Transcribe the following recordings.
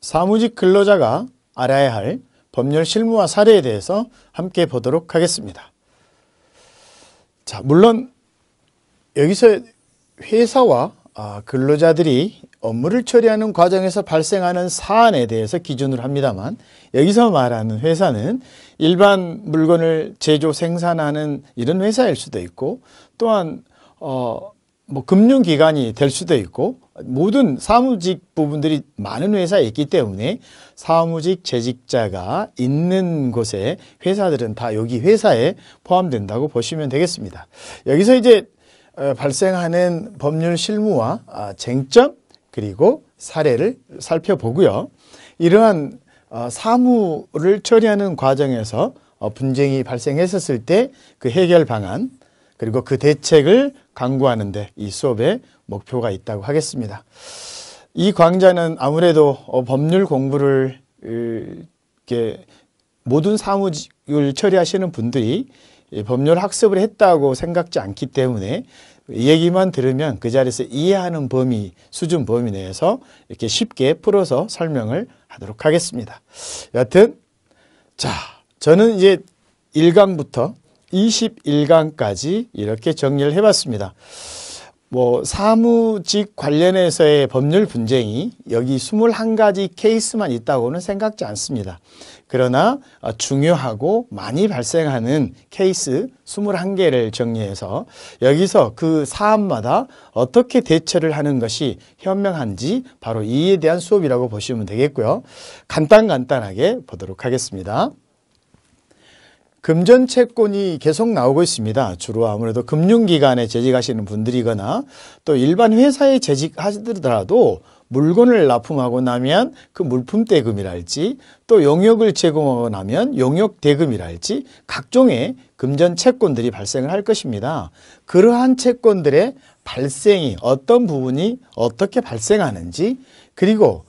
사무직 근로자가 알아야 할 법률 실무와 사례에 대해서 함께 보도록 하겠습니다. 자, 물론 여기서 회사와 근로자들이 업무를 처리하는 과정에서 발생하는 사안에 대해서 기준으로 합니다만, 여기서 말하는 회사는 일반 물건을 제조 생산하는 이런 회사일 수도 있고, 또한 금융기관이 될 수도 있고, 모든 사무직 부분들이 많은 회사에 있기 때문에 사무직 재직자가 있는 곳에 회사들은 다 여기 회사에 포함된다고 보시면 되겠습니다. 여기서 이제 발생하는 법률 실무와 쟁점 그리고 사례를 살펴보고요. 이러한 사무를 처리하는 과정에서 분쟁이 발생했었을 때 그 해결 방안 그리고 그 대책을 강구하는 데 이 수업의 목표가 있다고 하겠습니다. 이 강좌는 아무래도 법률 공부를 이렇게 모든 사무직을 처리하시는 분들이 법률 학습을 했다고 생각지 않기 때문에 얘기만 들으면 그 자리에서 이해하는 범위, 수준 범위 내에서 이렇게 쉽게 풀어서 설명을 하도록 하겠습니다. 여하튼, 자, 저는 이제 1강부터 21강까지 이렇게 정리를 해봤습니다. 사무직 관련해서의 법률 분쟁이 여기 21가지 케이스만 있다고는 생각지 않습니다. 그러나 중요하고 많이 발생하는 케이스 21개를 정리해서 여기서 그 사안마다 어떻게 대처를 하는 것이 현명한지 바로 이에 대한 수업이라고 보시면 되겠고요. 간단하게 보도록 하겠습니다. 금전채권이 계속 나오고 있습니다. 주로 아무래도 금융기관에 재직하시는 분들이거나 또 일반 회사에 재직하시더라도 물건을 납품하고 나면 그 물품대금이랄지 또 용역을 제공하고 나면 용역대금이랄지 각종의 금전채권들이 발생을 할 것입니다. 그러한 채권들의 발생이 어떤 부분이 어떻게 발생하는지 그리고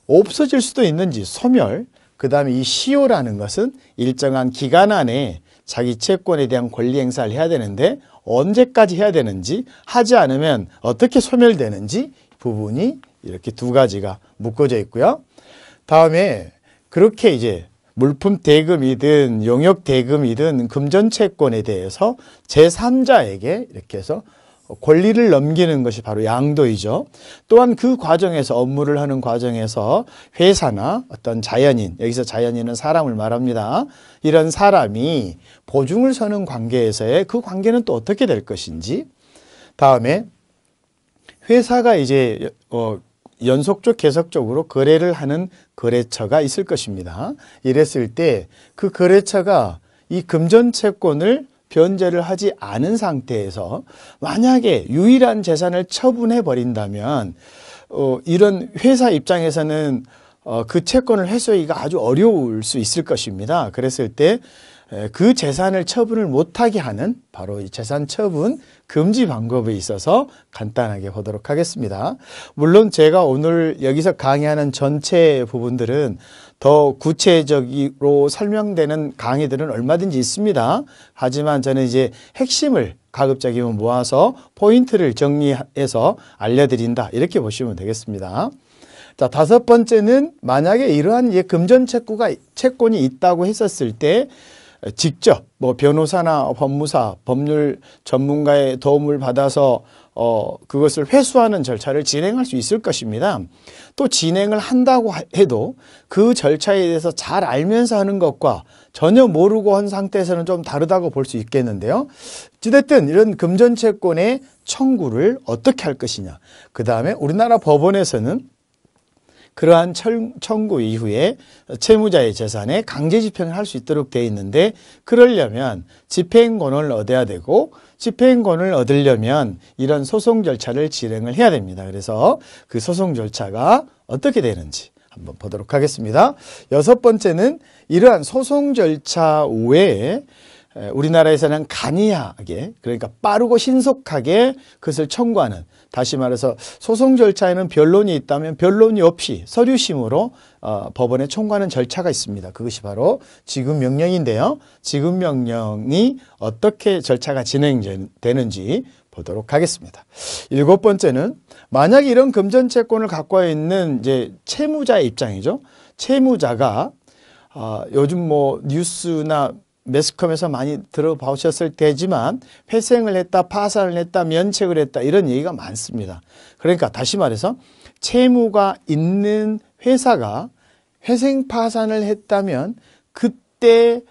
없어질 수도 있는지 소멸 그 다음에 이 시효라는 것은 일정한 기간 안에 자기 채권에 대한 권리 행사를 해야 되는데 언제까지 해야 되는지 하지 않으면 어떻게 소멸되는지 부분이 이렇게 두 가지가 묶어져 있고요. 다음에 그렇게 이제 물품 대금이든 용역 대금이든 금전채권에 대해서 제3자에게 이렇게 해서 권리를 넘기는 것이 바로 양도이죠. 또한 그 과정에서 업무를 하는 과정에서 회사나 어떤 자연인, 여기서 자연인은 사람을 말합니다. 이런 사람이 보증을 서는 관계에서의 그 관계는 또 어떻게 될 것인지, 다음에 회사가 이제 연속적 계속적으로 거래를 하는 거래처가 있을 것입니다. 이랬을 때 그 거래처가 이 금전채권을 변제를 하지 않은 상태에서 만약에 유일한 재산을 처분해 버린다면 이런 회사 입장에서는 그 채권을 회수하기가 아주 어려울 수 있을 것입니다. 그랬을 때 그 재산을 처분을 못하게 하는 바로 이 재산 처분 금지 방법에 있어서 간단하게 보도록 하겠습니다. 물론 제가 오늘 여기서 강의하는 전체 부분들은 더 구체적으로 설명되는 강의들은 얼마든지 있습니다. 하지만 저는 이제 핵심을 가급적이면 모아서 포인트를 정리해서 알려드린다. 이렇게 보시면 되겠습니다. 자, 다섯 번째는 만약에 이러한 금전채권이 있다고 했었을 때 직접 변호사나 법무사, 법률 전문가의 도움을 받아서 그것을 회수하는 절차를 진행할 수 있을 것입니다. 또 진행을 한다고 해도 그 절차에 대해서 잘 알면서 하는 것과 전혀 모르고 한 상태에서는 좀 다르다고 볼 수 있겠는데요. 어쨌든 이런 금전채권의 청구를 어떻게 할 것이냐. 그 다음에 우리나라 법원에서는 그러한 청구 이후에 채무자의 재산에 강제 집행을 할 수 있도록 되어 있는데 그러려면 집행권을 얻어야 되고 집행권을 얻으려면 이런 소송 절차를 진행을 해야 됩니다. 그래서 그 소송 절차가 어떻게 되는지 한번 보도록 하겠습니다. 여섯 번째는 이러한 소송 절차 외에 우리나라에서는 간이하게 그러니까 빠르고 신속하게 그것을 청구하는 다시 말해서 소송 절차에는 변론이 있다면 변론이 없이 서류심으로 법원에 청구하는 절차가 있습니다. 그것이 바로 지급명령인데요. 지급명령이 어떻게 절차가 진행되는지 보도록 하겠습니다. 7번째는 만약 이런 금전채권을 갖고 있는 이제 채무자의 입장이죠. 채무자가 요즘 뭐 뉴스나 매스컴에서 많이 들어보셨을 테지만 회생을 했다, 파산을 했다, 면책을 했다 이런 얘기가 많습니다. 그러니까 다시 말해서 채무가 있는 회사가 회생 파산을 했다면 그때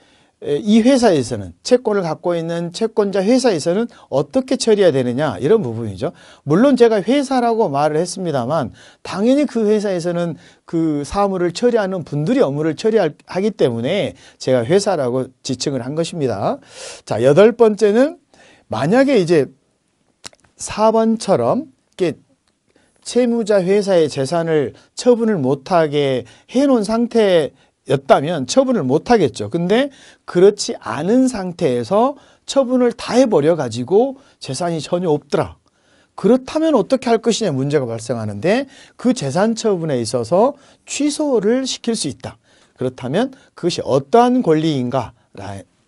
이 회사에서는 채권을 갖고 있는 채권자 회사에서는 어떻게 처리해야 되느냐 이런 부분이죠. 물론 제가 회사라고 말을 했습니다만 당연히 그 회사에서는 그 사무를 처리하는 분들이 업무를 처리하기 때문에 제가 회사라고 지칭을 한 것입니다. 자, 8번째는 만약에 이제 4번처럼 이렇게 채무자 회사의 재산을 처분을 못하게 해놓은 상태였다면 처분을 못하겠죠. 근데 그렇지 않은 상태에서 처분을 다 해버려 가지고 재산이 전혀 없더라. 그렇다면 어떻게 할 것이냐 문제가 발생하는데 그 재산 처분에 있어서 취소를 시킬 수 있다. 그렇다면 그것이 어떠한 권리인가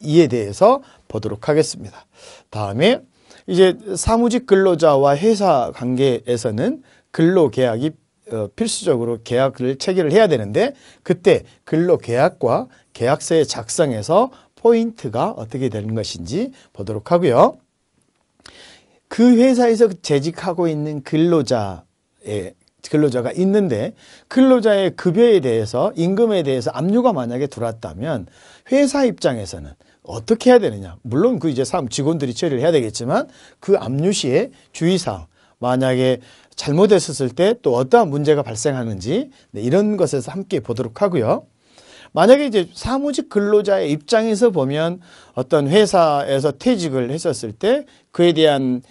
이에 대해서 보도록 하겠습니다. 다음에 이제 사무직 근로자와 회사 관계에서는 근로계약이 필수적으로 계약을 체결을 해야 되는데 그때 근로계약과 계약서의 작성에서 포인트가 어떻게 되는 것인지 보도록 하고요. 그 회사에서 재직하고 있는 근로자가 있는데 근로자의 급여에 대해서 임금에 대해서 압류가 만약에 들어왔다면 회사 입장에서는 어떻게 해야 되느냐. 물론 그 이제 직원들이 처리를 해야 되겠지만 그 압류 시에 주의사항 만약에 잘못했었을 때 또 어떠한 문제가 발생하는지 이런 것에서 함께 보도록 하고요. 만약에 이제 사무직 근로자의 입장에서 보면 어떤 회사에서 퇴직을 했었을 때 그에 대한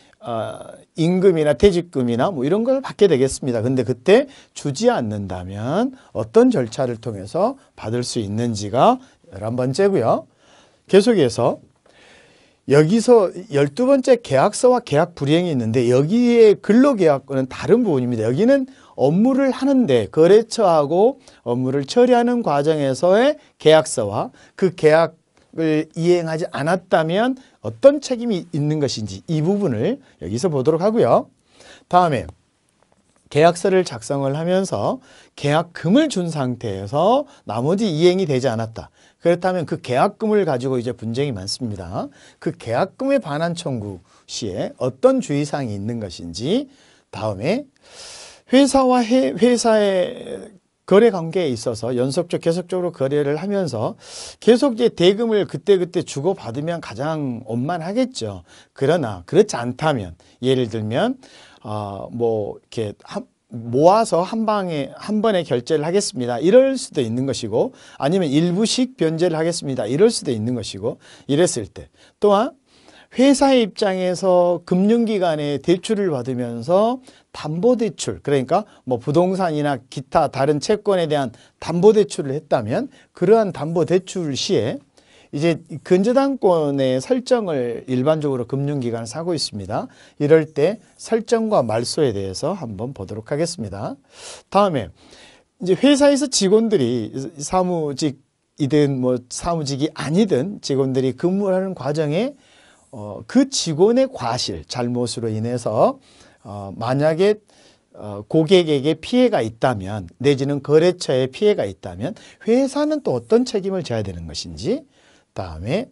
임금이나 퇴직금이나 뭐 이런 걸 받게 되겠습니다. 근데 그때 주지 않는다면 어떤 절차를 통해서 받을 수 있는지가 11번째고요. 계속해서 여기서 12번째 계약서와 계약 불이행이 있는데 여기에 근로계약과는 다른 부분입니다. 여기는 업무를 하는데 거래처하고 업무를 처리하는 과정에서의 계약서와 그 계약을 이행하지 않았다면 어떤 책임이 있는 것인지 이 부분을 여기서 보도록 하고요. 다음에 계약서를 작성을 하면서 계약금을 준 상태에서 나머지 이행이 되지 않았다. 그렇다면 그 계약금을 가지고 이제 분쟁이 많습니다. 그 계약금에 반환 청구 시에 어떤 주의사항이 있는 것인지 다음에 회사와 회사의 거래 관계에 있어서 연속적 계속적으로 거래를 하면서 계속 이제 대금을 그때그때 주고받으면 가장 원만하겠죠. 그러나 그렇지 않다면 예를 들면 뭐 이렇게 모아서 한 번에 결제를 하겠습니다. 이럴 수도 있는 것이고 아니면 일부씩 변제를 하겠습니다. 이럴 수도 있는 것이고 이랬을 때 또한 회사의 입장에서 금융기관에 대출을 받으면서 담보대출 그러니까 뭐 부동산이나 기타 다른 채권에 대한 담보대출을 했다면 그러한 담보대출 시에 이제 근저당권의 설정을 일반적으로 금융기관에서 하고 있습니다. 이럴 때 설정과 말소에 대해서 한번 보도록 하겠습니다. 다음에 이제 회사에서 직원들이 사무직이든 뭐 사무직이 아니든 직원들이 근무하는 과정에 그 직원의 과실, 잘못으로 인해서 만약에 고객에게 피해가 있다면 내지는 거래처에 피해가 있다면 회사는 또 어떤 책임을 져야 되는 것인지 다음에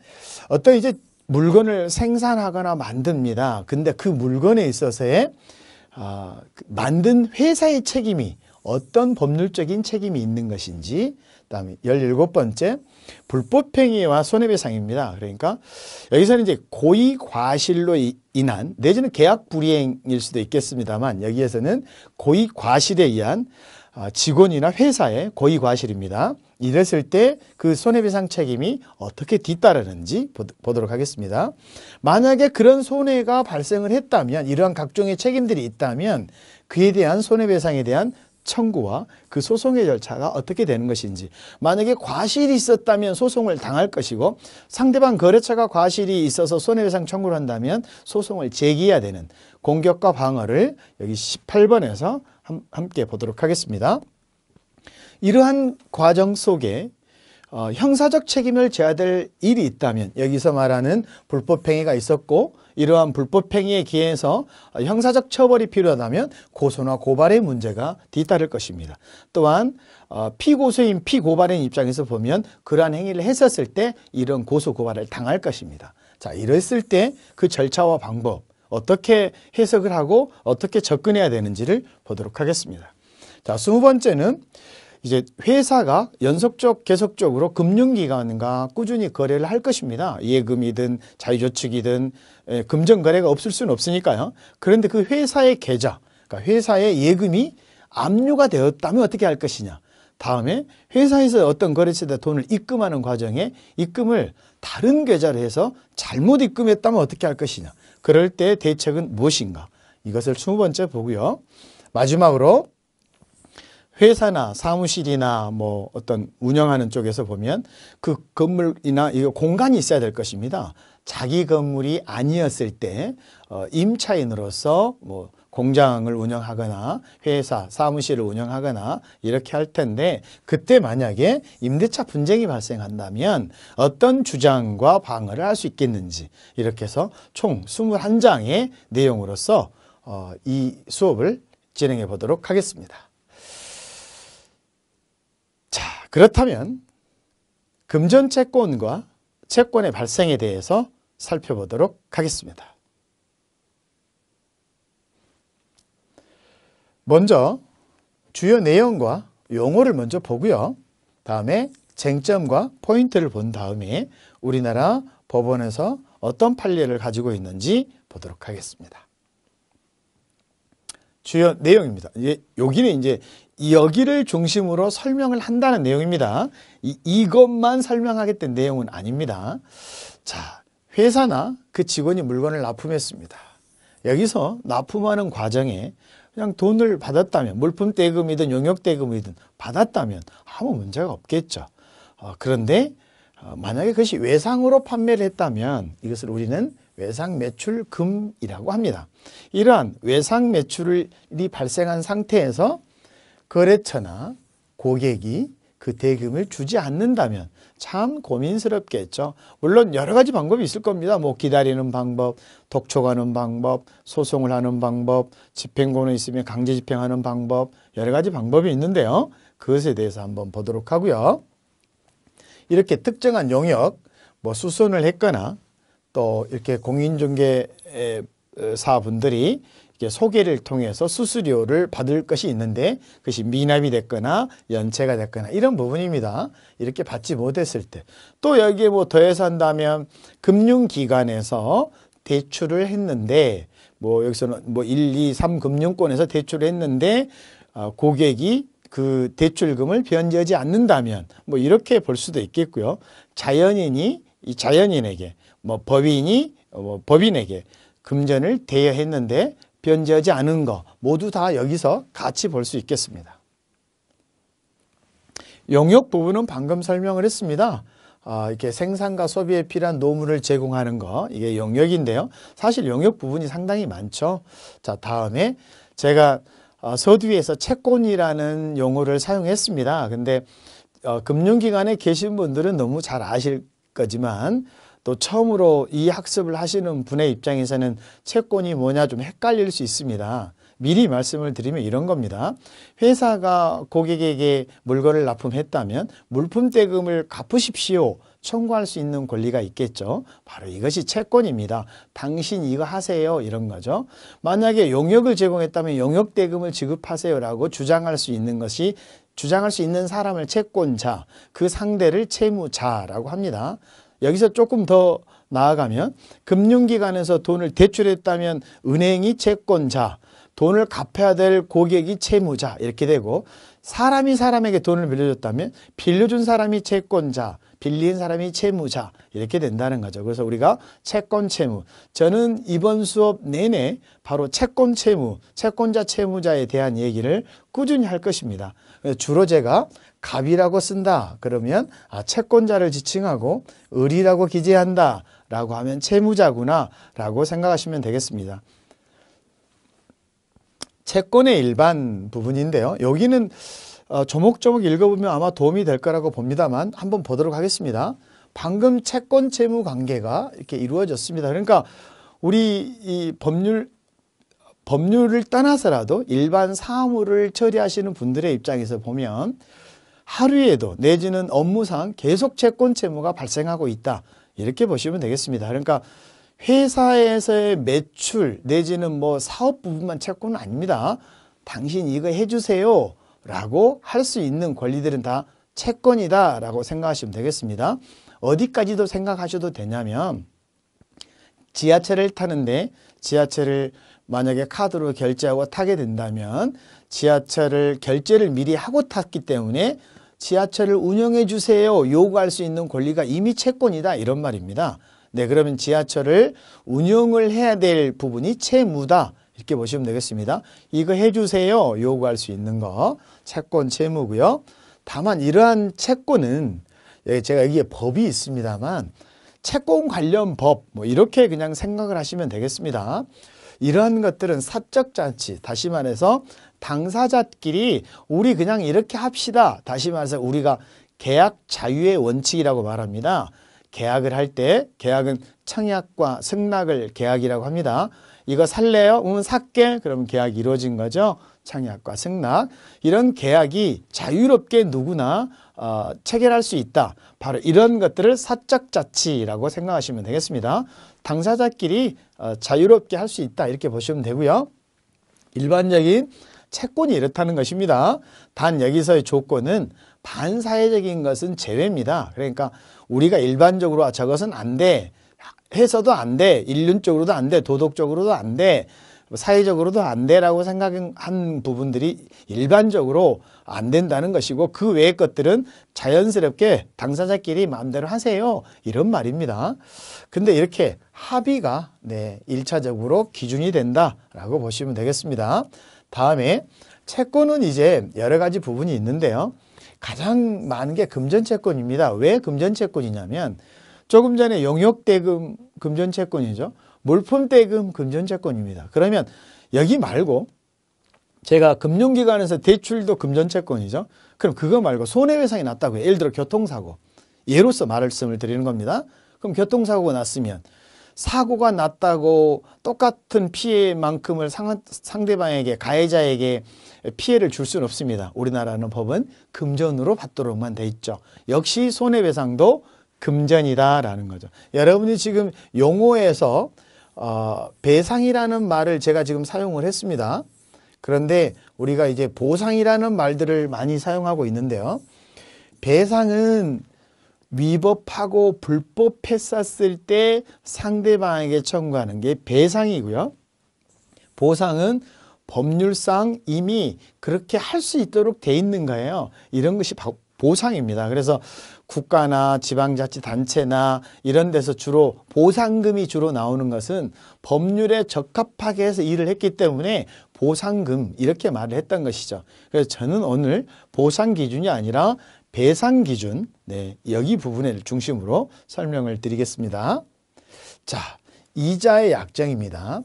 어떤 이제 물건을 생산하거나 만듭니다. 근데 그 물건에 있어서의 만든 회사의 책임이 어떤 법률적인 책임이 있는 것인지 그다음에 17번째 불법행위와 손해배상입니다. 그러니까 여기서는 이제 고의 과실로 인한 내지는 계약 불이행일 수도 있겠습니다만 여기에서는 고의 과실에 의한 직원이나 회사의 고의 과실입니다. 이랬을 때 그 손해배상 책임이 어떻게 뒤따르는지 보도록 하겠습니다. 만약에 그런 손해가 발생을 했다면 이러한 각종의 책임들이 있다면 그에 대한 손해배상에 대한 청구와 그 소송의 절차가 어떻게 되는 것인지 만약에 과실이 있었다면 소송을 당할 것이고 상대방 거래처가 과실이 있어서 손해배상 청구를 한다면 소송을 제기해야 되는 공격과 방어를 여기 18번에서 함께 보도록 하겠습니다. 이러한 과정 속에 형사적 책임을 져야 될 일이 있다면 여기서 말하는 불법행위가 있었고 이러한 불법행위에 기해서 형사적 처벌이 필요하다면 고소나 고발의 문제가 뒤따를 것입니다. 또한 피고소인 피고발인 입장에서 보면 그러한 행위를 했었을 때 이런 고소 고발을 당할 것입니다. 자, 이랬을 때 그 절차와 방법 어떻게 해석을 하고 어떻게 접근해야 되는지를 보도록 하겠습니다. 자, 20번째는 이제 회사가 연속적 계속적으로 금융기관과 꾸준히 거래를 할 것입니다. 예금이든 자유저축이든 금전거래가 없을 수는 없으니까요. 그런데 그 회사의 계좌, 그러니까 회사의 예금이 압류가 되었다면 어떻게 할 것이냐. 다음에 회사에서 어떤 거래처에다 돈을 입금하는 과정에 입금을 다른 계좌로 해서 잘못 입금했다면 어떻게 할 것이냐. 그럴 때 대책은 무엇인가. 이것을 20번째 보고요. 마지막으로 회사나 사무실이나 뭐 어떤 운영하는 쪽에서 보면 그 건물이나 이 공간이 있어야 될 것입니다. 자기 건물이 아니었을 때 임차인으로서 뭐 공장을 운영하거나 회사, 사무실을 운영하거나 이렇게 할 텐데 그때 만약에 임대차 분쟁이 발생한다면 어떤 주장과 방어를 할 수 있겠는지 이렇게 해서 총 21장의 내용으로서 이 수업을 진행해 보도록 하겠습니다. 자, 그렇다면 금전채권과 채권의 발생에 대해서 살펴보도록 하겠습니다. 먼저 주요 내용과 용어를 먼저 보고요. 다음에 쟁점과 포인트를 본 다음에 우리나라 법원에서 어떤 판례를 가지고 있는지 보도록 하겠습니다. 주요 내용입니다. 여기는 이제 여기를 중심으로 설명을 한다는 내용입니다. 이것만 설명하겠다는 내용은 아닙니다. 자, 회사나 그 직원이 물건을 납품했습니다. 여기서 납품하는 과정에 그냥 돈을 받았다면 물품 대금이든 용역 대금이든 받았다면 아무 문제가 없겠죠. 그런데 만약에 그것이 외상으로 판매를 했다면 이것을 우리는 외상 매출금이라고 합니다. 이러한 외상 매출이 발생한 상태에서 거래처나 고객이 그 대금을 주지 않는다면 참 고민스럽겠죠. 물론 여러 가지 방법이 있을 겁니다. 뭐 기다리는 방법, 독촉하는 방법, 소송을 하는 방법, 집행권이 있으면 강제 집행하는 방법, 여러 가지 방법이 있는데요. 그것에 대해서 한번 보도록 하고요. 이렇게 특정한 용역, 뭐 수선을 했거나 또 이렇게 공인중개사분들이 이렇게 소개를 통해서 수수료를 받을 것이 있는데 그것이 미납이 됐거나 연체가 됐거나 이런 부분입니다. 이렇게 받지 못했을 때 또 여기에 뭐 더해서 한다면 금융기관에서 대출을 했는데 뭐 여기서는 뭐 1, 2, 3 금융권에서 대출을 했는데 고객이 그 대출금을 변제하지 않는다면 뭐 이렇게 볼 수도 있겠고요. 자연인이 이 자연인에게 뭐 법인이 법인에게 금전을 대여했는데 변제하지 않은 거 모두 다 여기서 같이 볼 수 있겠습니다. 용역 부분은 방금 설명을 했습니다. 이렇게 생산과 소비에 필요한 노무를 제공하는 거 이게 용역인데요. 사실 용역 부분이 상당히 많죠. 자, 다음에 제가 서두에서 채권이라는 용어를 사용했습니다. 근데 금융기관에 계신 분들은 너무 잘 아실 거지만 또 처음으로 이 학습을 하시는 분의 입장에서는 채권이 뭐냐 좀 헷갈릴 수 있습니다. 미리 말씀을 드리면 이런 겁니다. 회사가 고객에게 물건을 납품했다면 물품 대금을 갚으십시오. 청구할 수 있는 권리가 있겠죠. 바로 이것이 채권입니다. 당신 이거 하세요. 이런 거죠. 만약에 용역을 제공했다면 용역 대금을 지급하세요라고 주장할 수 있는 것이 주장할 수 있는 사람을 채권자, 그 상대를 채무자라고 합니다. 여기서 조금 더 나아가면 금융기관에서 돈을 대출했다면 은행이 채권자, 돈을 갚아야 될 고객이 채무자 이렇게 되고 사람이 사람에게 돈을 빌려줬다면 빌려준 사람이 채권자, 빌린 사람이 채무자 이렇게 된다는 거죠. 그래서 우리가 채권 채무, 저는 이번 수업 내내 바로 채권 채무, 채권자 채무자에 대한 얘기를 꾸준히 할 것입니다. 주로 제가 갑이라고 쓴다 그러면 채권자를 지칭하고 을이라고 기재한다 라고 하면 채무자구나 라고 생각하시면 되겠습니다. 채권의 일반 부분인데요. 여기는 조목조목 읽어보면 아마 도움이 될 거라고 봅니다만 한번 보도록 하겠습니다. 방금 채권 채무 관계가 이렇게 이루어졌습니다. 그러니까 우리 이 법률을 떠나서라도 일반 사무를 처리하시는 분들의 입장에서 보면 하루에도 내지는 업무상 계속 채권 채무가 발생하고 있다. 이렇게 보시면 되겠습니다. 그러니까 회사에서의 매출 내지는 뭐 사업 부분만 채권은 아닙니다. 당신 이거 해주세요 라고 할 수 있는 권리들은 다 채권이다 라고 생각하시면 되겠습니다. 어디까지도 생각하셔도 되냐면 지하철을 타는데 지하철을 만약에 카드로 결제하고 타게 된다면 지하철을 결제를 미리 하고 탔기 때문에 지하철을 운영해 주세요 요구할 수 있는 권리가 이미 채권이다 이런 말입니다. 네, 그러면 지하철을 운영을 해야 될 부분이 채무다 이렇게 보시면 되겠습니다. 이거 해주세요 요구할 수 있는 거 채권 채무고요. 다만 이러한 채권은 제가 여기에 법이 있습니다만 채권 관련 법 뭐 이렇게 그냥 생각을 하시면 되겠습니다. 이러한 것들은 사적 잔치, 다시 말해서 당사자끼리 우리 그냥 이렇게 합시다. 다시 말해서 우리가 계약 자유의 원칙이라고 말합니다. 계약을 할 때 계약은 청약과 승낙을 계약이라고 합니다. 이거 살래요? 살게. 그러면 계약이 이루어진 거죠. 청약과 승낙. 이런 계약이 자유롭게 누구나 체결할 수 있다. 바로 이런 것들을 사적 자치라고 생각하시면 되겠습니다. 당사자끼리 자유롭게 할 수 있다. 이렇게 보시면 되고요. 일반적인 채권이 이렇다는 것입니다. 단 여기서의 조건은 반사회적인 것은 제외입니다. 그러니까 우리가 일반적으로 저것은 안 돼. 해서도 안 돼. 인륜적으로도 안 돼. 도덕적으로도 안 돼. 사회적으로도 안 돼라고 생각한 부분들이 일반적으로 안 된다는 것이고 그 외의 것들은 자연스럽게 당사자끼리 마음대로 하세요. 이런 말입니다. 근데 이렇게 합의가 1차적으로 기준이 된다라고 보시면 되겠습니다. 다음에 채권은 이제 여러 가지 부분이 있는데요. 가장 많은 게 금전채권입니다. 왜 금전채권이냐면 조금 전에 용역대금 금전채권이죠. 물품대금 금전채권입니다. 그러면 여기 말고 제가 금융기관에서 대출도 금전채권이죠. 그럼 그거 말고 손해배상이 났다고요. 예를 들어 교통사고. 예로서 말씀을 드리는 겁니다. 그럼 교통사고가 났으면 사고가 났다고 똑같은 피해만큼을 상대방에게 가해자에게 피해를 줄 수는 없습니다. 우리나라는 법은 금전으로 받도록만 돼 있죠. 역시 손해배상도 금전이다라는 거죠. 여러분이 지금 용어에서 배상이라는 말을 제가 지금 사용을 했습니다. 그런데 우리가 이제 보상이라는 말들을 많이 사용하고 있는데요. 배상은 위법하고 불법했었을 때 상대방에게 청구하는 게 배상이고요. 보상은 법률상 이미 그렇게 할 수 있도록 돼 있는 거예요. 이런 것이 보상입니다. 그래서 국가나 지방자치단체나 이런 데서 주로 보상금이 주로 나오는 것은 법률에 적합하게 해서 일을 했기 때문에 보상금 이렇게 말을 했던 것이죠. 그래서 저는 오늘 보상 기준이 아니라 배상 기준 여기 부분을 중심으로 설명을 드리겠습니다. 자, 이자의 약정입니다.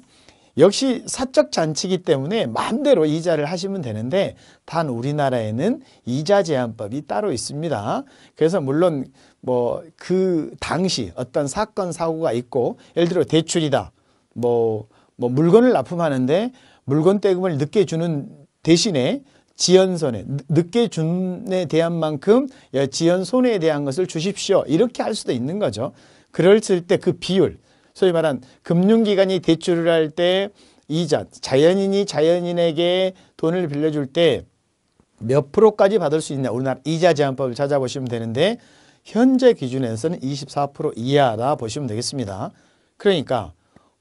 역시 사적 잔치이기 때문에 마음대로 이자를 하시면 되는데 단 우리나라에는 이자 제한법이 따로 있습니다. 그래서 물론 뭐 그 당시 어떤 사건 사고가 있고 예를 들어 대출이다. 뭐 물건을 납품하는데 물건 대금을 늦게 주는 대신에 지연손해, 늦게 준에 대한 만큼 지연 손해에 대한 것을 주십시오. 이렇게 할 수도 있는 거죠. 그랬을 때 그 비율, 소위 말한 금융기관이 대출을 할 때 이자, 자연인이 자연인에게 돈을 빌려줄 때 몇 프로까지 받을 수 있냐. 우리나라 이자 제한법을 찾아보시면 되는데 현재 기준에서는 24% 이하다 보시면 되겠습니다. 그러니까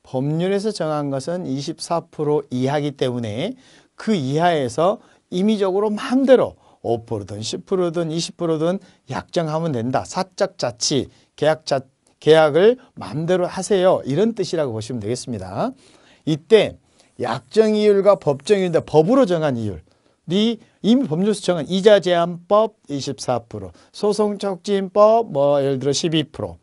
법률에서 정한 것은 24% 이하이기 때문에 그 이하에서 임의적으로 마음대로 5%든 10%든 20%든 약정하면 된다. 사적 자치, 계약을 마음대로 하세요. 이런 뜻이라고 보시면 되겠습니다. 이때 약정이율과 법정이율인데 법으로 정한 이율이 이미 법률에서 정한 이자 제한법 24%, 소송촉진법 예를 들어 12%,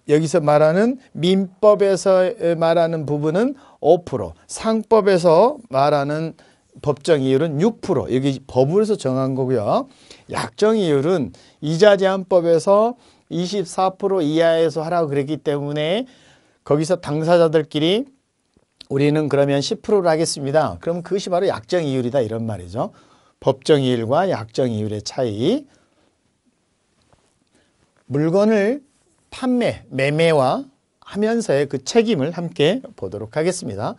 여기서 말하는 민법에서 말하는 부분은 5%, 상법에서 말하는 법정 이율은 6%. 여기 법으로서 정한 거고요. 약정 이율은 이자 제한법에서 24% 이하에서 하라고 그랬기 때문에 거기서 당사자들끼리 우리는 그러면 10%를 하겠습니다. 그럼 그것이 바로 약정 이율이다 이런 말이죠. 법정 이율과 약정 이율의 차이. 물건을 매매와 하면서의 그 책임을 함께 보도록 하겠습니다.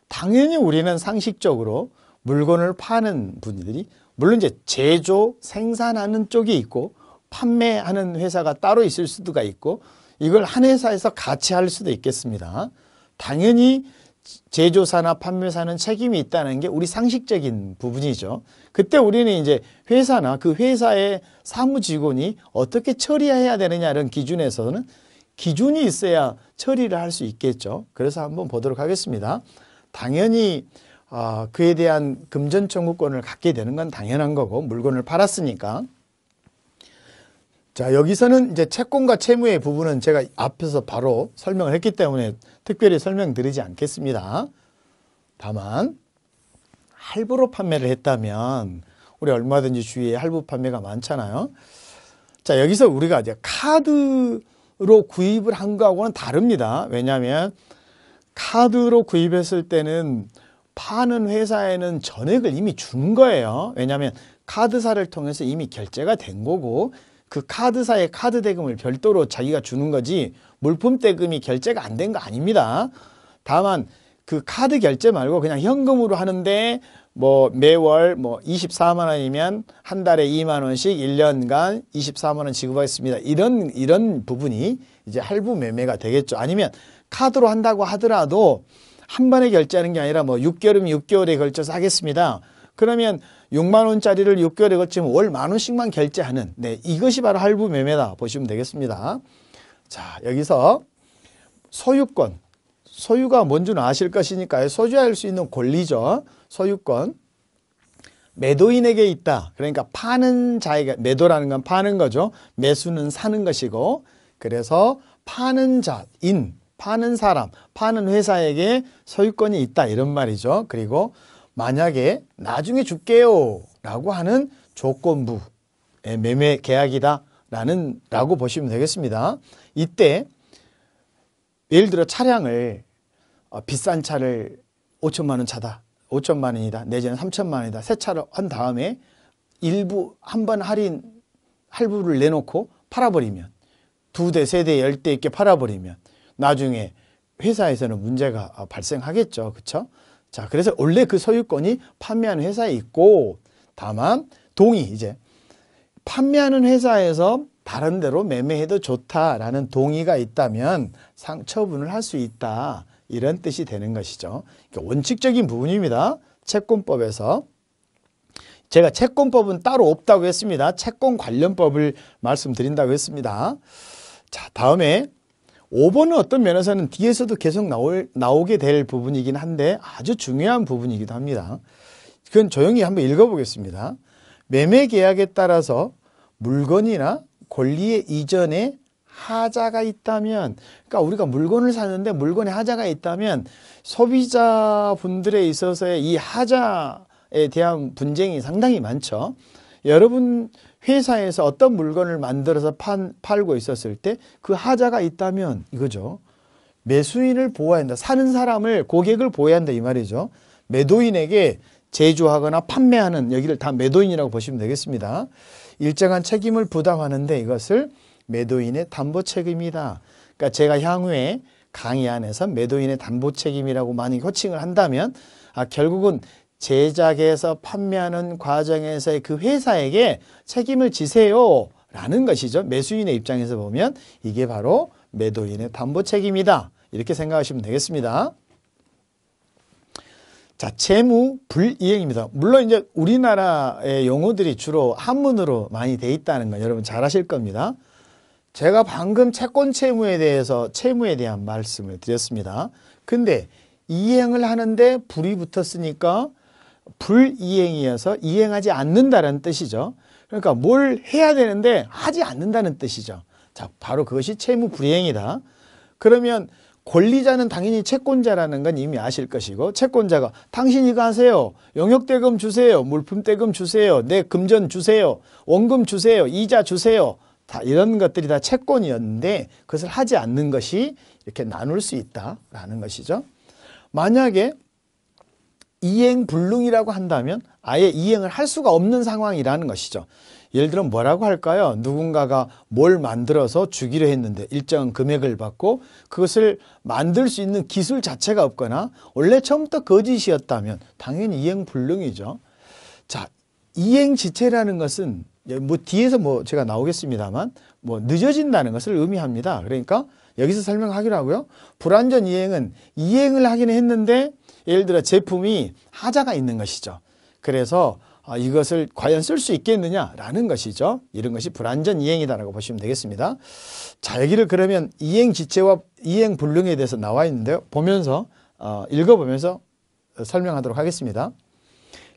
당연히 우리는 상식적으로 물건을 파는 분들이 물론 이제 제조, 생산하는 쪽이 있고 판매하는 회사가 따로 있을 수도 있고 이걸 한 회사에서 같이 할 수도 있겠습니다. 당연히 제조사나 판매사는 책임이 있다는 게 우리 상식적인 부분이죠. 그때 우리는 이제 회사나 그 회사의 사무직원이 어떻게 처리해야 되느냐는 기준에서는 기준이 있어야 처리를 할 수 있겠죠. 그래서 한번 보도록 하겠습니다. 당연히 그에 대한 금전 청구권을 갖게 되는 건 당연한 거고 물건을 팔았으니까. 자, 여기서는 이제 채권과 채무의 부분은 제가 앞에서 바로 설명을 했기 때문에 특별히 설명드리지 않겠습니다. 다만 할부로 판매를 했다면 우리 얼마든지 주위에 할부 판매가 많잖아요. 자, 여기서 우리가 이제 카드로 구입을 한 거하고는 다릅니다. 왜냐하면 카드로 구입했을 때는 파는 회사에는 전액을 이미 준 거예요. 왜냐하면 카드사를 통해서 이미 결제가 된 거고 그 카드사의 카드 대금을 별도로 자기가 주는 거지 물품 대금이 결제가 안 된 거 아닙니다. 다만 그 카드 결제 말고 그냥 현금으로 하는데 뭐 매월 뭐 24만 원이면 한 달에 2만 원씩 1년간 24만 원 지급하겠습니다. 이런 부분이 이제 할부 매매가 되겠죠. 아니면 카드로 한다고 하더라도 한 번에 결제하는 게 아니라 뭐 6개월이면 6개월에 걸쳐서 하겠습니다. 그러면 6만 원짜리를 6개월에 걸치면 월 1만 원씩만 결제하는 이것이 바로 할부 매매다 보시면 되겠습니다. 자, 여기서 소유권, 소유가 뭔지는 아실 것이니까 소유할 수 있는 권리죠. 소유권. 매도인에게 있다. 그러니까 파는 자에게, 매도라는 건 파는 거죠. 매수는 사는 것이고, 그래서 파는 자인, 파는 사람, 파는 회사에게 소유권이 있다 이런 말이죠. 그리고 만약에 나중에 줄게요 라고 하는 조건부의 매매 계약이다 라고 보시면 되겠습니다. 이때 예를 들어 차량을 비싼 차를 5천만 원 차다, 5천만 원이다, 내지는 3천만 원이다 새 차를 한 다음에 일부 한 번 할부를 내놓고 팔아버리면 2대, 3대, 10대 있게 팔아버리면 나중에 회사에서는 문제가 발생하겠죠. 그렇죠? 자, 그래서 원래 그 소유권이 판매하는 회사에 있고 다만 이제 판매하는 회사에서 다른 데로 매매해도 좋다라는 동의가 있다면 처분을 할 수 있다. 이런 뜻이 되는 것이죠. 원칙적인 부분입니다. 채권법에서. 제가 채권법은 따로 없다고 했습니다. 채권 관련법을 말씀드린다고 했습니다. 자, 다음에 5번은 어떤 면에서는 뒤에서도 계속 나오게 될 부분이긴 한데 아주 중요한 부분이기도 합니다. 그건 조용히 한번 읽어보겠습니다. 매매 계약에 따라서 물건이나 권리의 이전에 하자가 있다면, 그러니까 우리가 물건을 사는데 물건에 하자가 있다면 소비자분들에 있어서의 이 하자에 대한 분쟁이 상당히 많죠. 여러분 회사에서 어떤 물건을 만들어서 팔고 있었을 때 그 하자가 있다면 이거죠. 매수인을 보호해야 한다. 사는 사람을, 고객을 보호해야 한다 이 말이죠. 매도인에게 제조하거나 판매하는, 여기를 다 매도인이라고 보시면 되겠습니다. 일정한 책임을 부담하는데 이것을 매도인의 담보 책임이다. 그러니까 제가 향후에 강의 안에서 매도인의 담보 책임이라고 많이 호칭을 한다면 결국은 제작해서 판매하는 과정에서의 그 회사에게 책임을 지세요 라는 것이죠. 매수인의 입장에서 보면 이게 바로 매도인의 담보 책임이다. 이렇게 생각하시면 되겠습니다. 자, 채무 불이행입니다. 물론 이제 우리나라의 용어들이 주로 한문으로 많이 돼 있다는 건 여러분 잘 아실 겁니다. 제가 방금 채권 채무에 대한 말씀을 드렸습니다. 근데 이행을 하는데 불이 붙었으니까 불이행이어서 이행하지 않는다는 뜻이죠. 그러니까 뭘 해야 되는데 하지 않는다는 뜻이죠. 자, 바로 그것이 채무 불이행이다. 그러면 권리자는 당연히 채권자라는 건 이미 아실 것이고, 채권자가 당신 이거 하세요. 용역대금 주세요. 물품대금 주세요. 내 금전 주세요. 원금 주세요. 이자 주세요. 다 이런 것들이 다 채권이었는데 그것을 하지 않는 것이 이렇게 나눌 수 있다라는 것이죠. 만약에 이행불능이라고 한다면 아예 이행을 할 수가 없는 상황이라는 것이죠. 예를 들어 뭐라고 할까요? 누군가가 뭘 만들어서 주기로 했는데 일정한 금액을 받고 그것을 만들 수 있는 기술 자체가 없거나 원래 처음부터 거짓이었다면 당연히 이행불능이죠. 자, 이행지체라는 것은 뭐 뒤에서 뭐 제가 나오겠습니다만 뭐 늦어진다는 것을 의미합니다. 그러니까 여기서 설명하기로 하고요. 불완전 이행은 이행을 하기는 했는데 예를 들어 제품이 하자가 있는 것이죠. 그래서 이것을 과연 쓸 수 있겠느냐라는 것이죠. 이런 것이 불완전 이행이다라고 보시면 되겠습니다. 자, 여기를 그러면 이행지체와 이행불능에 대해서 나와 있는데요. 보면서 읽어보면서 설명하도록 하겠습니다.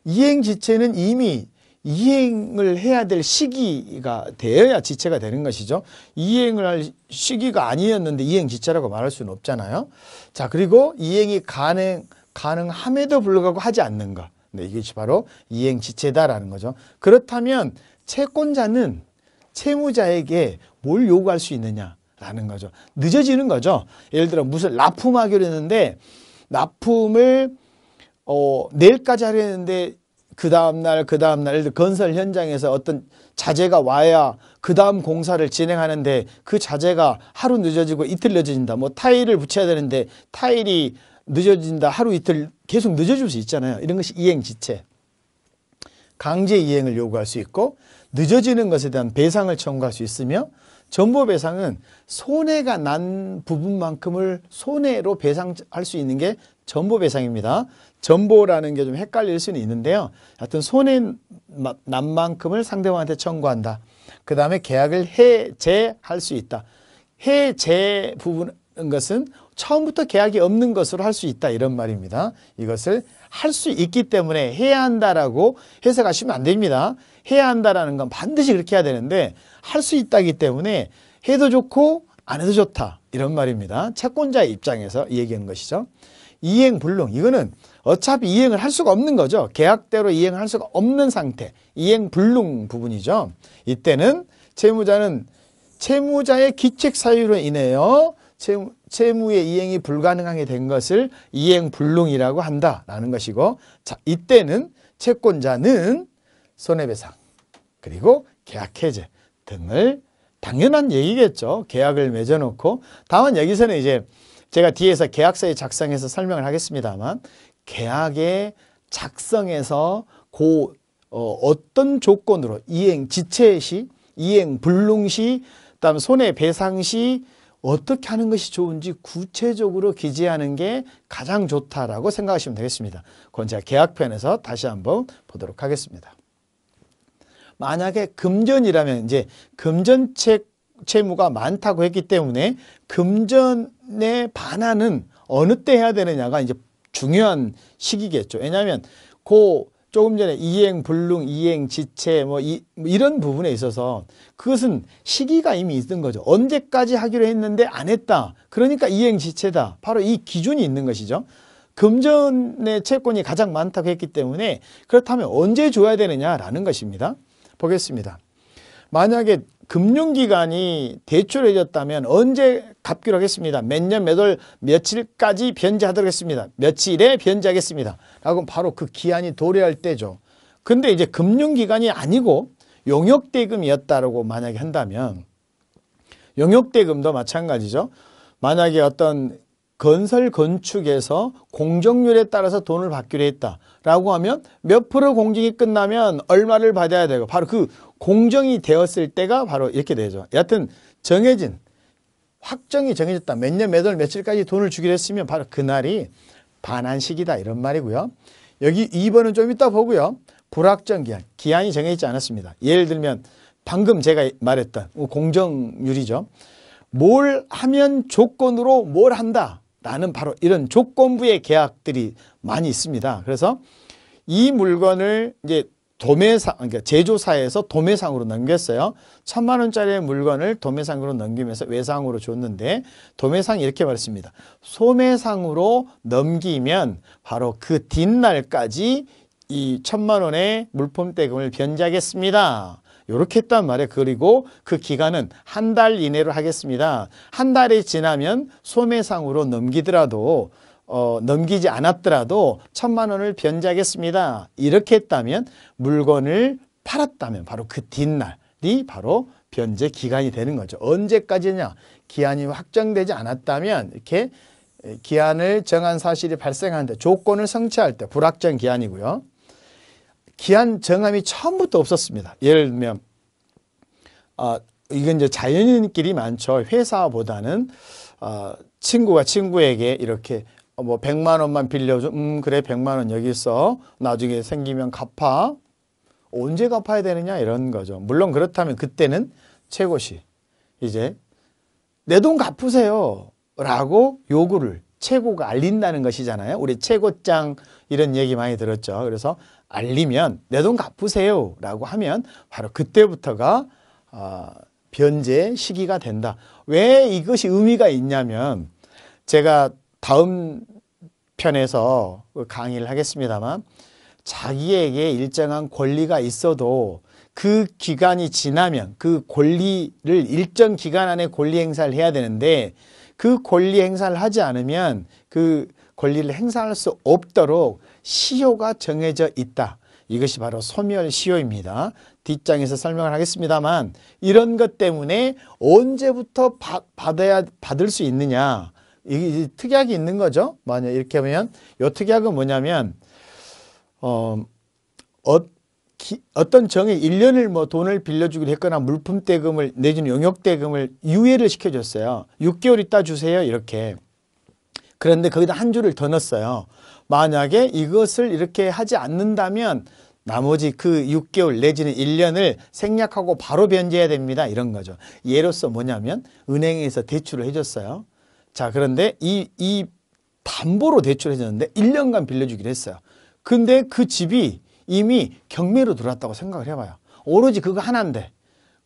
이행지체는 이미 이행을 해야 될 시기가 되어야 지체가 되는 것이죠. 이행을 할 시기가 아니었는데 이행지체라고 말할 수는 없잖아요. 자, 그리고 이행이 가능함에도 불구하고 하지 않는 것. 네, 이것이 바로 이행지체다라는 거죠. 그렇다면 채권자는 채무자에게 뭘 요구할 수 있느냐라는 거죠. 늦어지는 거죠. 예를 들어 무슨 납품하기로 했는데 납품을 내일까지 하려 했는데 그 다음날 예를 들어 건설 현장에서 어떤 자재가 와야 그 다음 공사를 진행하는데 그 자재가 하루 늦어지고 이틀 늦어진다. 뭐 타일을 붙여야 되는데 타일이 늦어진다. 하루 이틀 계속 늦어질 수 있잖아요. 이런 것이 이행지체. 강제 이행을 요구할 수 있고 늦어지는 것에 대한 배상을 청구할 수 있으며 전보배상은 손해가 난 부분만큼을 손해로 배상할 수 있는 게 전보배상입니다. 전보라는 게 좀 헷갈릴 수는 있는데요. 하여튼 손해 난 만큼을 상대방한테 청구한다. 그 다음에 계약을 해제할 수 있다. 해제 부분은 것은 처음부터 계약이 없는 것으로 할 수 있다 이런 말입니다. 이것을 할 수 있기 때문에 해야 한다라고 해석하시면 안 됩니다. 해야 한다라는 건 반드시 그렇게 해야 되는데 할 수 있다기 때문에 해도 좋고 안 해도 좋다 이런 말입니다. 채권자의 입장에서 얘기하는 것이죠. 이행불능 이거는 어차피 이행을 할 수가 없는 거죠. 계약대로 이행을 할 수가 없는 상태. 이행불능 부분이죠. 이때는 채무자는 채무자의 기책 사유로 인하여 채무의 이행이 불가능하게 된 것을 이행불능이라고 한다라는 것이고, 자, 이때는 채권자는 손해배상 그리고 계약해제 등을 당연한 얘기겠죠. 계약을 맺어놓고 다만 여기서는 이제 제가 뒤에서 계약서에 작성해서 설명을 하겠습니다만 계약의 작성에서 어떤 조건으로 이행 지체 시, 이행 불능 시, 그다음 손해배상 시 어떻게 하는 것이 좋은지 구체적으로 기재하는 게 가장 좋다라고 생각하시면 되겠습니다. 그건 제가 계약편에서 다시 한번 보도록 하겠습니다. 만약에 금전이라면 이제 금전 채무가 많다고 했기 때문에 금전의 반환은 어느 때 해야 되느냐가 이제 중요한 시기겠죠. 왜냐하면 조금 전에 이행 불능, 이행 지체 이런 부분에 있어서 그것은 시기가 이미 있던 거죠. 언제까지 하기로 했는데 안 했다. 그러니까 이행 지체다. 바로 이 기준이 있는 것이죠. 금전의 채권이 가장 많다고 했기 때문에 그렇다면 언제 줘야 되느냐라는 것입니다. 보겠습니다. 만약에 금융기관이 대출해줬다면 언제 갚기로 하겠습니다. 몇 년 몇 월 며칠까지 변제하도록 했습니다. 며칠에 변제하겠습니다. 라고 바로 그 기한이 도래할 때죠. 근데 이제 금융기관이 아니고 용역대금이었다라고 만약에 한다면 용역대금도 마찬가지죠. 만약에 어떤 건설 건축에서 공정률에 따라서 돈을 받기로 했다라고 하면 몇 프로 공정이 끝나면 얼마를 받아야 되고 바로 그 공정이 되었을 때가 바로 이렇게 되죠. 여하튼 확정이 정해졌다. 몇 년 몇 월 며칠까지 돈을 주기로 했으면 바로 그날이 반환 시기다 이런 말이고요. 여기 2번은 좀 이따 보고요. 불확정 기한, 기한이 정해지지 않았습니다. 예를 들면 방금 제가 말했던 공정률이죠. 뭘 하면 조건으로 뭘 한다. 라는 바로 이런 조건부의 계약들이 많이 있습니다. 그래서 이 물건을 이제 도매상, 그러니까 제조사에서 도매상으로 넘겼어요. 1,000만 원짜리 물건을 도매상으로 넘기면서 외상으로 줬는데 도매상이 이렇게 말했습니다. 소매상으로 넘기면 바로 그 뒷날까지 이 1,000만 원의 물품 대금을 변제하겠습니다. 이렇게 했단 말이에요. 그리고 그 기간은 한 달 이내로 하겠습니다. 한 달이 지나면 소매상으로 넘기더라도 넘기지 않았더라도 1,000만 원을 변제하겠습니다. 이렇게 했다면 물건을 팔았다면 바로 그 뒷날이 바로 변제 기간이 되는 거죠. 언제까지냐? 기한이 확정되지 않았다면 이렇게 기한을 정한 사실이 발생하는데 조건을 성취할 때 불확정 기한이고요. 기한 정함이 처음부터 없었습니다. 예를 들면 이건 이제 자연인끼리 많죠. 회사보다는 친구가 친구에게 이렇게 뭐 100만 원만 빌려줘. 그래 100만 원 여기 있어. 나중에 생기면 갚아. 언제 갚아야 되느냐 이런 거죠. 물론 그렇다면 그때는 최고시 이제 내 돈 갚으세요 라고 요구를 최고가 알린다는 것이잖아요. 우리 최고장 이런 얘기 많이 들었죠. 그래서 알리면 내 돈 갚으세요 라고 하면 바로 그때부터가 변제 시기가 된다. 왜 이것이 의미가 있냐면 제가 다음 편에서 강의를 하겠습니다만 자기에게 일정한 권리가 있어도 그 기간이 지나면 그 권리를 일정 기간 안에 권리 행사를 해야 되는데 그 권리 행사를 하지 않으면 그 권리를 행사할 수 없도록 시효가 정해져 있다. 이것이 바로 소멸시효입니다. 뒷장에서 설명을 하겠습니다만 이런 것 때문에 언제부터 받을 수 있느냐. 이 특약이 있는 거죠. 만약 이렇게 하면 이 특약은 뭐냐면 어떤 정의 1년을 뭐 돈을 빌려주기로 했거나 물품 대금을 내지는 용역 대금을 유예를 시켜줬어요. 6개월 있다 주세요. 이렇게. 그런데 거기다 한 줄을 더 넣었어요. 만약에 이것을 이렇게 하지 않는다면 나머지 그 6개월 내지는 1년을 생략하고 바로 변제해야 됩니다. 이런 거죠. 예로서 뭐냐면 은행에서 대출을 해줬어요. 자, 그런데 이 담보로 대출해 줬는데 1년간 빌려주기로 했어요. 근데 그 집이 이미 경매로 들어왔다고 생각을 해봐요. 오로지 그거 하나인데.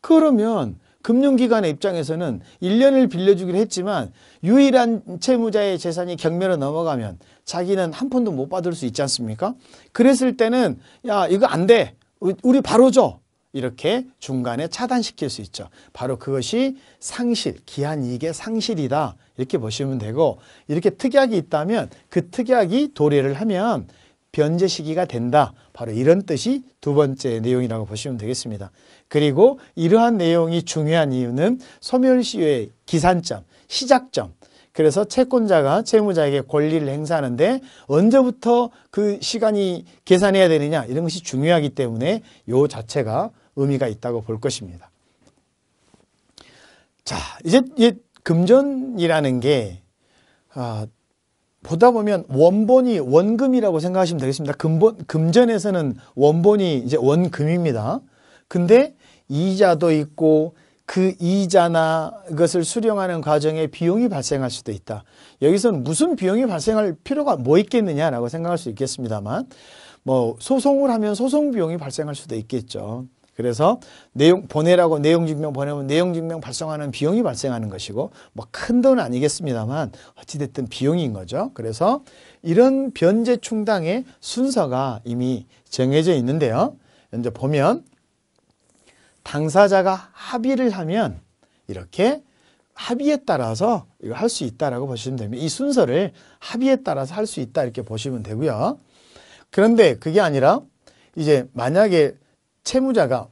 그러면 금융기관의 입장에서는 1년을 빌려주기로 했지만 유일한 채무자의 재산이 경매로 넘어가면 자기는 한 푼도 못 받을 수 있지 않습니까? 그랬을 때는 야 이거 안 돼. 우리 바로 줘. 이렇게 중간에 차단시킬 수 있죠. 바로 그것이 상실, 기한이익의 상실이다. 이렇게 보시면 되고 이렇게 특약이 있다면 그 특약이 도래를 하면 변제 시기가 된다. 바로 이런 뜻이 두 번째 내용이라고 보시면 되겠습니다. 그리고 이러한 내용이 중요한 이유는 소멸시효의 기산점, 시작점. 그래서 채권자가 채무자에게 권리를 행사하는데 언제부터 그 시간이 계산해야 되느냐 이런 것이 중요하기 때문에 이 자체가 의미가 있다고 볼 것입니다. 자, 이제 금전이라는 게 보다 보면 원본이 원금이라고 생각하시면 되겠습니다. 금전에서는 원본이 이제 원금입니다. 근데 이자도 있고 그 이자나 그것을 수령하는 과정에 비용이 발생할 수도 있다. 여기서는 무슨 비용이 발생할 필요가 뭐 있겠느냐라고 생각할 수 있겠습니다만 뭐 소송을 하면 소송 비용이 발생할 수도 있겠죠. 그래서 보내라고 내용증명 보내면 내용증명 발송하는 비용이 발생하는 것이고 뭐 큰 돈은 아니겠습니다만 어찌됐든 비용인 거죠. 그래서 이런 변제 충당의 순서가 이미 정해져 있는데요. 이제 보면 당사자가 합의를 하면 이렇게 합의에 따라서 이거 할 수 있다라고 보시면 됩니다. 이 순서를 합의에 따라서 할 수 있다 이렇게 보시면 되고요. 그런데 그게 아니라 이제 만약에 채무자가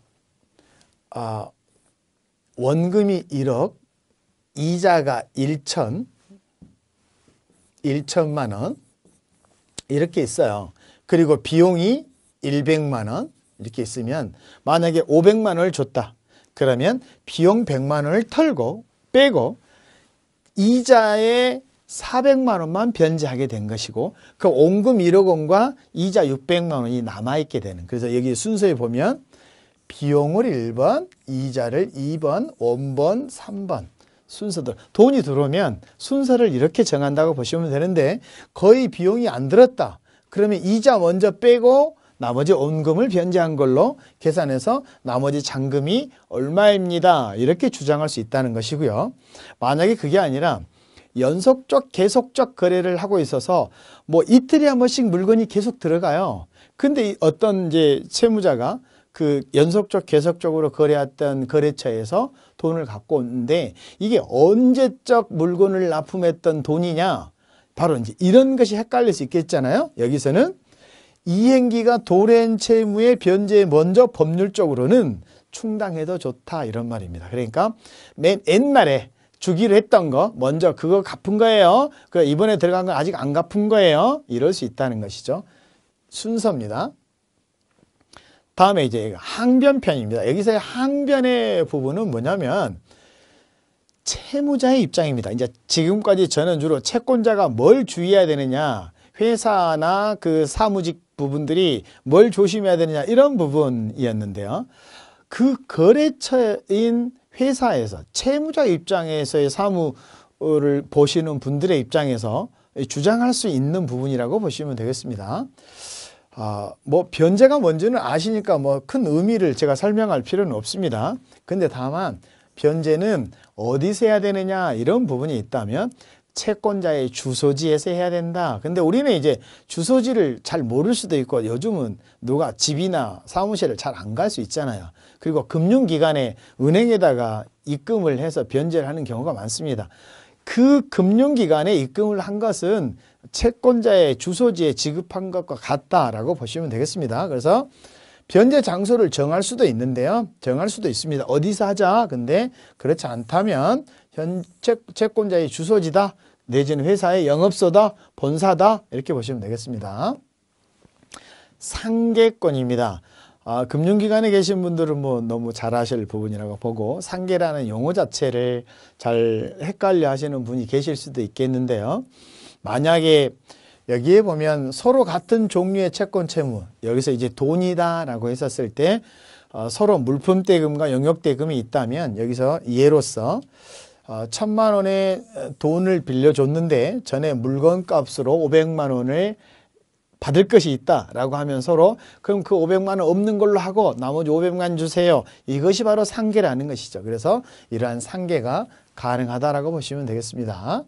원금이 1억, 이자가 1천만 원 이렇게 있어요. 그리고 비용이 100만 원 이렇게 있으면 만약에 500만 원을 줬다. 그러면 비용 100만 원을 털고 빼고 이자에 400만 원만 변제하게 된 것이고 그 원금 1억 원과 이자 600만 원이 남아있게 되는 그래서 여기 순서에 보면 비용을 1번, 이자를 2번, 원본 3번 순서들 돈이 들어오면 순서를 이렇게 정한다고 보시면 되는데 거의 비용이 안 들었다. 그러면 이자 먼저 빼고 나머지 원금을 변제한 걸로 계산해서 나머지 잔금이 얼마입니다. 이렇게 주장할 수 있다는 것이고요. 만약에 그게 아니라 연속적 계속적 거래를 하고 있어서 뭐 이틀에 한 번씩 물건이 계속 들어가요. 근데 어떤 이제 채무자가 그 연속적 계속적으로 거래했던 거래처에서 돈을 갖고 오는데 이게 언제적 물건을 납품했던 돈이냐, 바로 이제 이런 것이 헷갈릴 수 있겠잖아요. 여기서는 이행기가 도래한 채무의 변제에 먼저 법률적으로는 충당해도 좋다 이런 말입니다. 그러니까 맨 옛날에 주기로 했던 거 먼저 그거 갚은 거예요. 그 이번에 들어간 건 아직 안 갚은 거예요. 이럴 수 있다는 것이죠. 순서입니다. 다음에 이제 항변편입니다. 여기서의 항변의 부분은 뭐냐면 채무자의 입장입니다. 이제 지금까지 저는 주로 채권자가 뭘 주의해야 되느냐, 회사나 그 사무직 부분들이 뭘 조심해야 되느냐 이런 부분이었는데요. 그 거래처인 회사에서 채무자 입장에서의 사무를 보시는 분들의 입장에서 주장할 수 있는 부분이라고 보시면 되겠습니다. 뭐 변제가 뭔지는 아시니까 뭐 큰 의미를 제가 설명할 필요는 없습니다. 근데 다만 변제는 어디서 해야 되느냐 이런 부분이 있다면 채권자의 주소지에서 해야 된다. 근데 우리는 이제 주소지를 잘 모를 수도 있고 요즘은 누가 집이나 사무실을 잘 안 갈 수 있잖아요. 그리고 금융기관에 은행에다가 입금을 해서 변제를 하는 경우가 많습니다. 그 금융기관에 입금을 한 것은 채권자의 주소지에 지급한 것과 같다라고 보시면 되겠습니다. 그래서 변제 장소를 정할 수도 있는데요. 정할 수도 있습니다. 어디서 하자. 근데 그렇지 않다면 채권자의 주소지다. 내지는 회사의 영업소다. 본사다. 이렇게 보시면 되겠습니다. 상계권입니다. 금융기관에 계신 분들은 뭐 너무 잘 아실 부분이라고 보고 상계라는 용어 자체를 잘 헷갈려 하시는 분이 계실 수도 있겠는데요. 만약에 여기에 보면 서로 같은 종류의 채권 채무, 여기서 이제 돈이다 라고 했었을 때 서로 물품대금과 용역대금이 있다면 여기서 예로서 1,000만 원의 돈을 빌려줬는데 전에 물건값으로 500만 원을 받을 것이 있다라고 하면 서로 그럼 그 500만 원 없는 걸로 하고 나머지 500만 원 주세요. 이것이 바로 상계라는 것이죠. 그래서 이러한 상계가 가능하다라고 보시면 되겠습니다.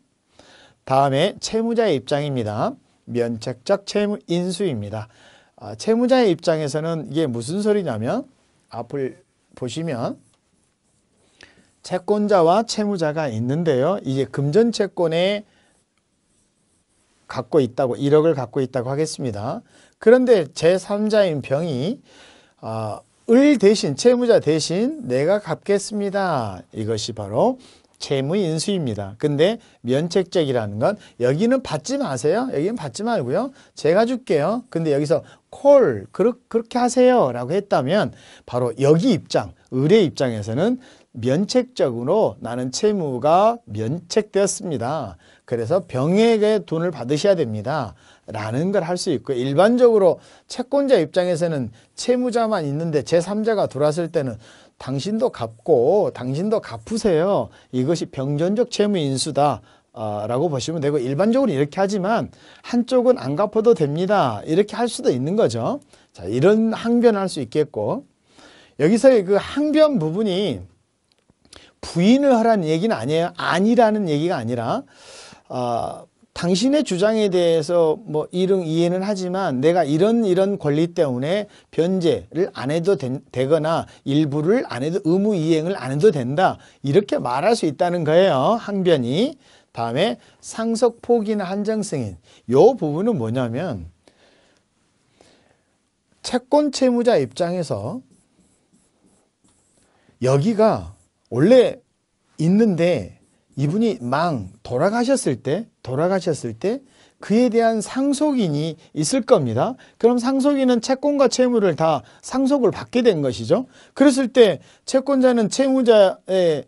다음에 채무자의 입장입니다. 면책적 채무 인수입니다. 채무자의 입장에서는 이게 무슨 소리냐면 앞을 보시면 채권자와 채무자가 있는데요. 이제 금전채권에 갖고 있다고 1억을 갖고 있다고 하겠습니다. 그런데 제3자인 병이 을 대신 채무자 대신 내가 갚겠습니다. 이것이 바로 채무인수입니다. 근데 면책적이라는 건 여기는 받지 마세요. 여기는 받지 말고요. 제가 줄게요. 근데 여기서 콜 그렇게 하세요 라고 했다면 바로 여기 입장, 을의 입장에서는 면책적으로 나는 채무가 면책되었습니다. 그래서 병에게 돈을 받으셔야 됩니다. 라는 걸 할 수 있고 일반적으로 채권자 입장에서는 채무자만 있는데 제3자가 들어왔을 때는 당신도 갚고 당신도 갚으세요. 이것이 병전적 채무인수다 라고 보시면 되고 일반적으로 이렇게 하지만 한쪽은 안 갚아도 됩니다. 이렇게 할 수도 있는 거죠. 자, 이런 항변을 할 수 있겠고 여기서의 그 항변 부분이 부인을 하라는 얘기는 아니에요. 아니라는 얘기가 아니라 당신의 주장에 대해서 뭐 이릉 이해는 하지만 내가 이런 권리 때문에 변제를 안 해도 되거나 일부를 안 해도 의무 이행을 안 해도 된다. 이렇게 말할 수 있다는 거예요. 항변이. 다음에 상속 포기나 한정 승인. 이 부분은 뭐냐면 채권 채무자 입장에서 여기가 원래 있는데 이분이 돌아가셨을 때 그에 대한 상속인이 있을 겁니다. 그럼 상속인은 채권과 채무를 다 상속을 받게 된 것이죠. 그랬을 때 채권자는 채무자의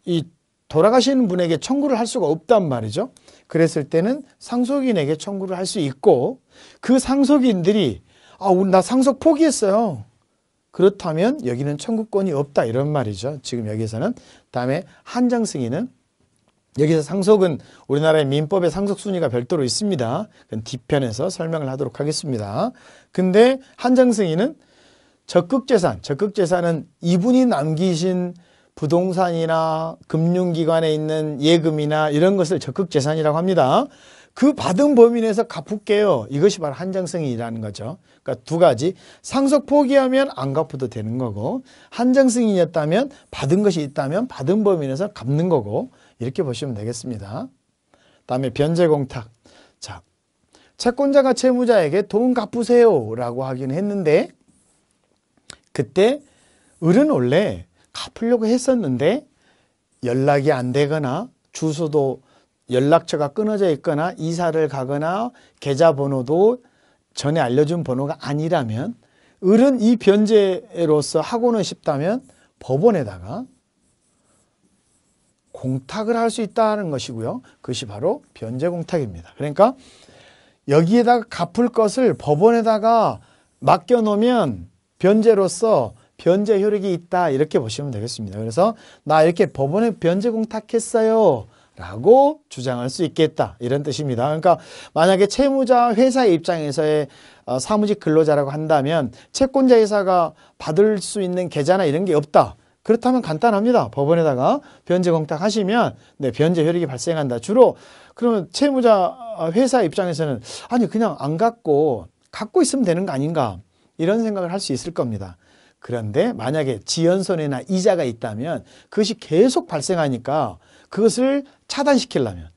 이 돌아가시는 분에게 청구를 할 수가 없단 말이죠. 그랬을 때는 상속인에게 청구를 할 수 있고 그 상속인들이 나 상속 포기했어요. 그렇다면 여기는 청구권이 없다 이런 말이죠. 지금 여기서는. 다음에 한정 승인은 여기서 상속은 우리나라의 민법에 상속순위가 별도로 있습니다. 그건 뒤편에서 설명을 하도록 하겠습니다. 근데 한정승인은 적극재산은 이분이 남기신 부동산이나 금융기관에 있는 예금이나 이런 것을 적극재산이라고 합니다. 그 받은 범위 내에서 갚을게요. 이것이 바로 한정승인이라는 거죠. 그러니까 두 가지. 상속 포기하면 안 갚아도 되는 거고, 한정승인이었다면 받은 것이 있다면 받은 범위 내에서 갚는 거고, 이렇게 보시면 되겠습니다. 다음에 변제공탁. 자, 채권자가 채무자에게 돈 갚으세요 라고 하긴 했는데, 그때 을은 원래 갚으려고 했었는데 연락이 안 되거나 주소도 연락처가 끊어져 있거나 이사를 가거나 계좌번호도 전에 알려준 번호가 아니라면 을은 이 변제로서 하고는 싶다면 법원에다가 공탁을 할 수 있다는 것이고요. 그것이 바로 변제공탁입니다. 그러니까 여기에다가 갚을 것을 법원에다가 맡겨놓으면 변제로서 변제 효력이 있다 이렇게 보시면 되겠습니다. 그래서 나 이렇게 법원에 변제공탁했어요 라고 주장할 수 있겠다 이런 뜻입니다. 그러니까 만약에 채무자 회사의 입장에서의 사무직 근로자라고 한다면 채권자 회사가 받을 수 있는 계좌나 이런 게 없다. 그렇다면 간단합니다. 법원에다가 변제공탁 하시면 네, 변제 효력이 발생한다. 주로 그러면 채무자 회사 입장에서는 아니 그냥 안 갖고 있으면 되는 거 아닌가 이런 생각을 할 수 있을 겁니다. 그런데 만약에 지연손해나 이자가 있다면 그것이 계속 발생하니까 그것을 차단시키려면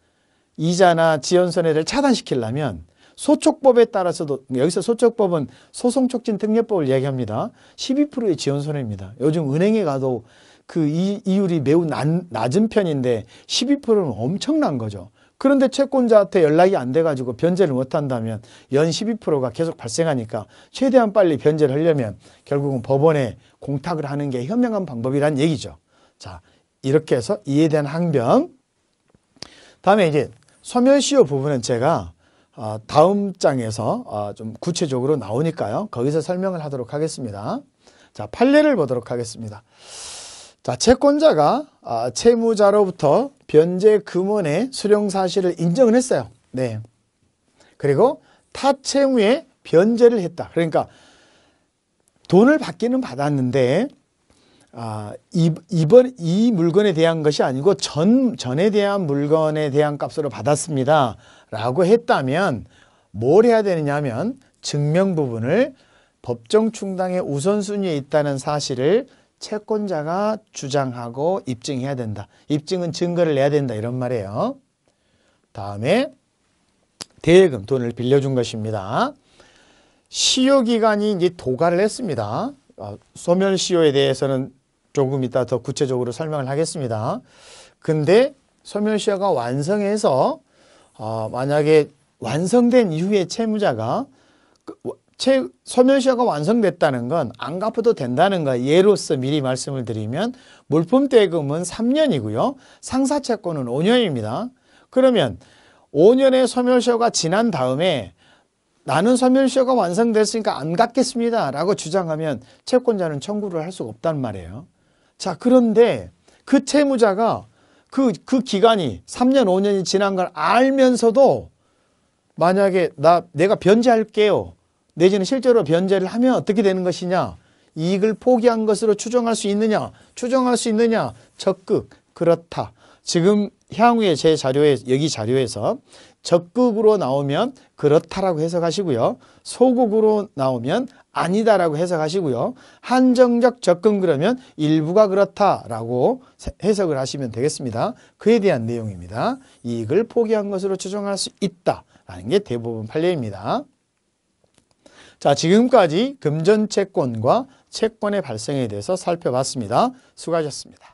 이자나 지연손해를 차단시키려면 소촉법에 따라서도 여기서 소촉법은 소송촉진특례법을 이야기합니다. 12%의 지연손해입니다. 요즘 은행에 가도 그 이율이 매우 낮은 편인데 12%는 엄청난 거죠. 그런데 채권자한테 연락이 안 돼가지고 변제를 못한다면 연 12%가 계속 발생하니까 최대한 빨리 변제를 하려면 결국은 법원에 공탁을 하는 게 현명한 방법이란 얘기죠. 자, 이렇게 해서 이에 대한 항변. 다음에 이제 소멸시효 부분은 제가 다음 장에서 좀 구체적으로 나오니까요. 거기서 설명을 하도록 하겠습니다. 자, 판례를 보도록 하겠습니다. 자, 채권자가 채무자로부터 변제 금원의 수령 사실을 인정을 했어요. 네. 그리고 타 채무에 변제를 했다. 그러니까 돈을 받기는 받았는데 이 물건에 대한 것이 아니고 전에 대한 물건에 대한 값으로 받았습니다. 라고 했다면 뭘 해야 되느냐 하면 증명 부분을 법정 충당의 우선순위에 있다는 사실을 채권자가 주장하고 입증해야 된다. 입증은 증거를 내야 된다. 이런 말이에요. 다음에 대여금, 돈을 빌려준 것입니다. 시효기간이 이제 도가를 했습니다. 소멸시효에 대해서는 조금 이따 더 구체적으로 설명을 하겠습니다. 근데 소멸시효가 완성해서 만약에 완성된 이후에 채무자가 소멸시효가 완성됐다는 건 안 갚아도 된다는 거 예로서 미리 말씀을 드리면 물품대금은 3년이고요. 상사채권은 5년입니다. 그러면 5년의 소멸시효가 지난 다음에 나는 소멸시효가 완성됐으니까 안 갚겠습니다 라고 주장하면 채권자는 청구를 할 수가 없단 말이에요. 자, 그런데 그 채무자가 그 기간이 3년, 5년이 지난 걸 알면서도 만약에 내가 변제할게요. 내지는 실제로 변제를 하면 어떻게 되는 것이냐? 이익을 포기한 것으로 추정할 수 있느냐? 추정할 수 있느냐? 적극, 그렇다. 지금 향후에 제 자료에, 여기 자료에서 적극으로 나오면 그렇다라고 해석하시고요. 소극으로 나오면 아니다라고 해석하시고요. 한정적 접근 그러면 일부가 그렇다라고 해석을 하시면 되겠습니다. 그에 대한 내용입니다. 이익을 포기한 것으로 추정할 수 있다라는 게 대부분 판례입니다. 자, 지금까지 금전채권과 채권의 발생에 대해서 살펴봤습니다. 수고하셨습니다.